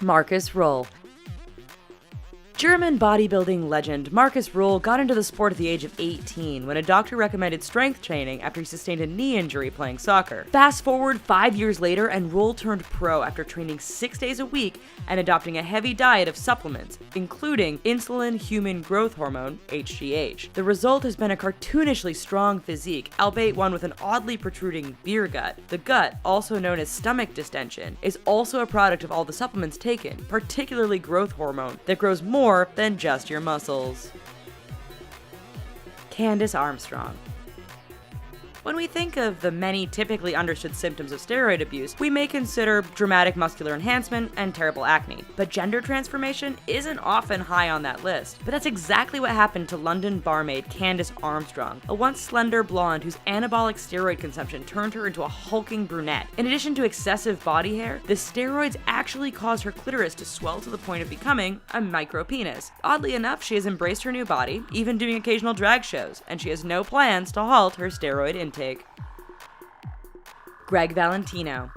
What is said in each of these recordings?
Marcus Roll. German bodybuilding legend Marcus Roll got into the sport at the age of 18 when a doctor recommended strength training after he sustained a knee injury playing soccer. Fast forward 5 years later, and Roll turned pro after training 6 days a week and adopting a heavy diet of supplements, including insulin human growth hormone, HGH. The result has been a cartoonishly strong physique, albeit one with an oddly protruding beer gut. The gut, also known as stomach distension, is also a product of all the supplements taken, particularly growth hormone, that grows more than just your muscles. Candace Armstrong. When we think of the many typically understood symptoms of steroid abuse, we may consider dramatic muscular enhancement and terrible acne, but gender transformation isn't often high on that list. But that's exactly what happened to London barmaid Candace Armstrong, a once slender blonde whose anabolic steroid consumption turned her into a hulking brunette. In addition to excessive body hair, the steroids actually caused her clitoris to swell to the point of becoming a micropenis. Oddly enough, she has embraced her new body, even doing occasional drag shows, and she has no plans to halt her steroid intake. Greg Valentino.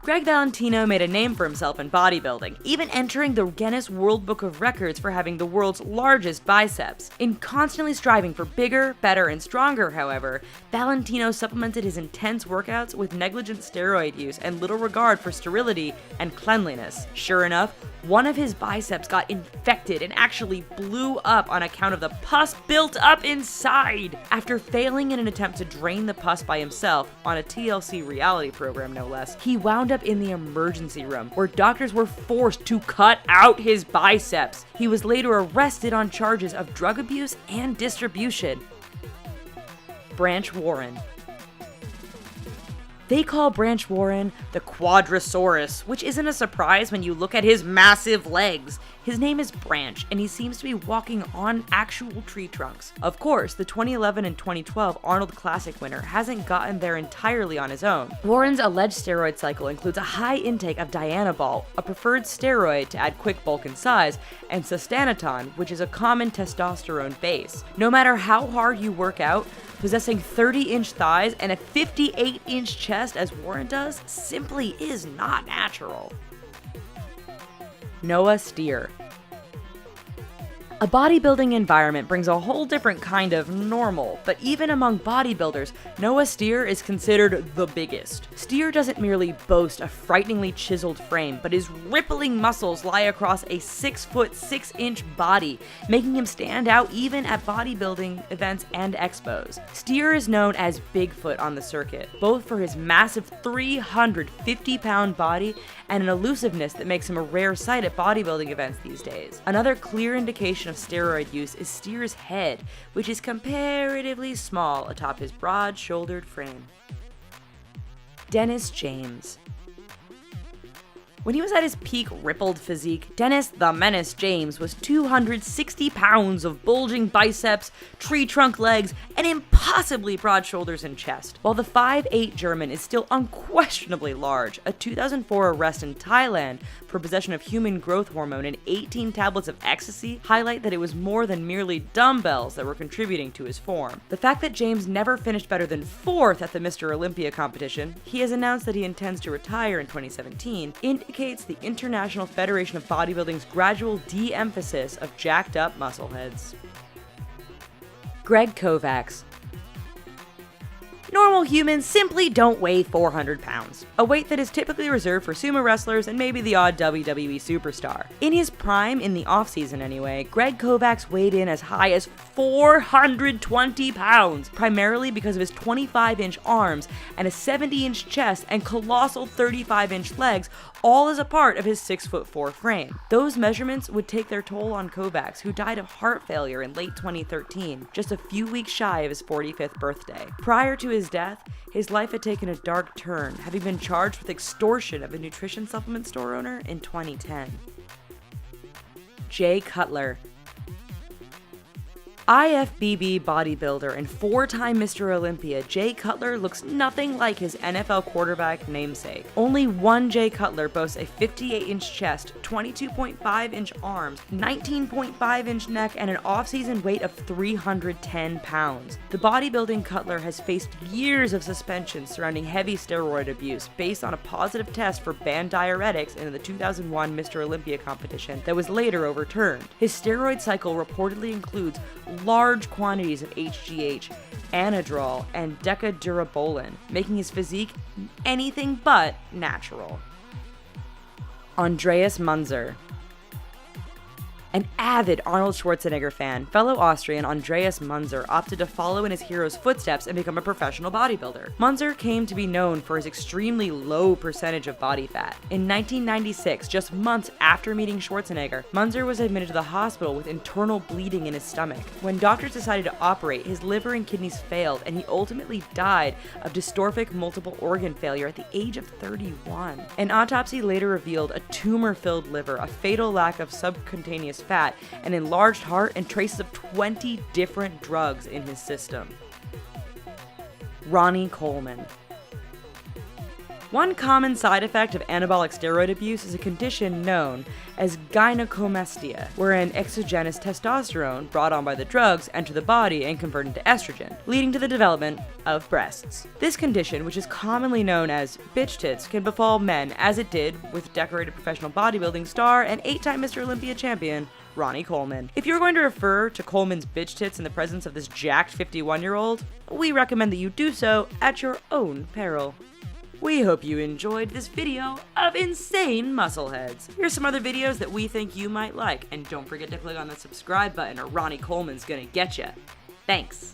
Greg Valentino made a name for himself in bodybuilding, even entering the Guinness World Book of Records for having the world's largest biceps. In constantly striving for bigger, better, and stronger, however, Valentino supplemented his intense workouts with negligent steroid use and little regard for sterility and cleanliness. Sure enough, one of his biceps got infected and actually blew up on account of the pus built up inside. After failing in an attempt to drain the pus by himself, on a TLC reality program no less, he wound up in the emergency room, where doctors were forced to cut out his biceps. He was later arrested on charges of drug abuse and distribution. Branch Warren. They call Branch Warren the Quadrosaurus, which isn't a surprise when you look at his massive legs. His name is Branch, and he seems to be walking on actual tree trunks. Of course, the 2011 and 2012 Arnold Classic winner hasn't gotten there entirely on his own. Warren's alleged steroid cycle includes a high intake of Dianabol, a preferred steroid to add quick bulk and size, and Sustanaton, which is a common testosterone base. No matter how hard you work out, possessing 30-inch thighs and a 58-inch chest as Warren does simply is not natural. Noah Steer. A bodybuilding environment brings a whole different kind of normal, but even among bodybuilders, Noah Steer is considered the biggest. Steer doesn't merely boast a frighteningly chiseled frame, but his rippling muscles lie across a 6-foot 6-inch body, making him stand out even at bodybuilding events and expos. Steer is known as Bigfoot on the circuit, both for his massive 350-pound body and an elusiveness that makes him a rare sight at bodybuilding events these days. Another clear indication of steroid use is Steer's head, which is comparatively small atop his broad-shouldered frame. Dennis James. When he was at his peak rippled physique, Dennis the Menace James was 260 pounds of bulging biceps, tree trunk legs, and impossibly broad shoulders and chest. While the 5'8" German is still unquestionably large, a 2004 arrest in Thailand for possession of human growth hormone and 18 tablets of ecstasy highlight that it was more than merely dumbbells that were contributing to his form. The fact that James never finished better than 4th at the Mr. Olympia competition, he has announced that he intends to retire in 2017, indicates the International Federation of Bodybuilding's gradual de-emphasis of jacked up muscleheads. Greg Kovacs. Normal humans simply don't weigh 400 pounds, a weight that is typically reserved for sumo wrestlers and maybe the odd WWE superstar. In his prime, in the off-season anyway, Greg Kovacs weighed in as high as 420 pounds, primarily because of his 25-inch arms and a 70-inch chest and colossal 35-inch legs, all as a part of his 6'4" frame. Those measurements would take their toll on Kovacs, who died of heart failure in late 2013, just a few weeks shy of his 45th birthday. Prior to his death, his life had taken a dark turn, having been charged with extortion of a nutrition supplement store owner in 2010. Jay Cutler. IFBB bodybuilder and 4-time Mr. Olympia Jay Cutler looks nothing like his NFL quarterback namesake. Only one Jay Cutler boasts a 58-inch chest, 22.5-inch arms, 19.5-inch neck, and an off-season weight of 310 pounds. The bodybuilding Cutler has faced years of suspension surrounding heavy steroid abuse based on a positive test for banned diuretics in the 2001 Mr. Olympia competition that was later overturned. His steroid cycle reportedly includes large quantities of HGH, Anadrol, and Decadurabolin, making his physique anything but natural. Andreas Munzer. An avid Arnold Schwarzenegger fan, fellow Austrian Andreas Munzer opted to follow in his hero's footsteps and become a professional bodybuilder. Munzer came to be known for his extremely low percentage of body fat. In 1996, just months after meeting Schwarzenegger, Munzer was admitted to the hospital with internal bleeding in his stomach. When doctors decided to operate, his liver and kidneys failed, and he ultimately died of dystrophic multiple organ failure at the age of 31. An autopsy later revealed a tumor-filled liver, a fatal lack of subcutaneous fat, an enlarged heart, and traces of 20 different drugs in his system. Ronnie Coleman. One common side effect of anabolic steroid abuse is a condition known as gynecomastia, wherein exogenous testosterone brought on by the drugs enter the body and convert into estrogen, leading to the development of breasts. This condition, which is commonly known as bitch tits, can befall men, as it did with decorated professional bodybuilding star and 8-time Mr. Olympia champion Ronnie Coleman. If you're going to refer to Coleman's bitch tits in the presence of this jacked 51-year-old, we recommend that you do so at your own peril. We hope you enjoyed this video of insane muscleheads. Here's some other videos that we think you might like, and don't forget to click on the subscribe button or Ronnie Coleman's gonna get ya. Thanks.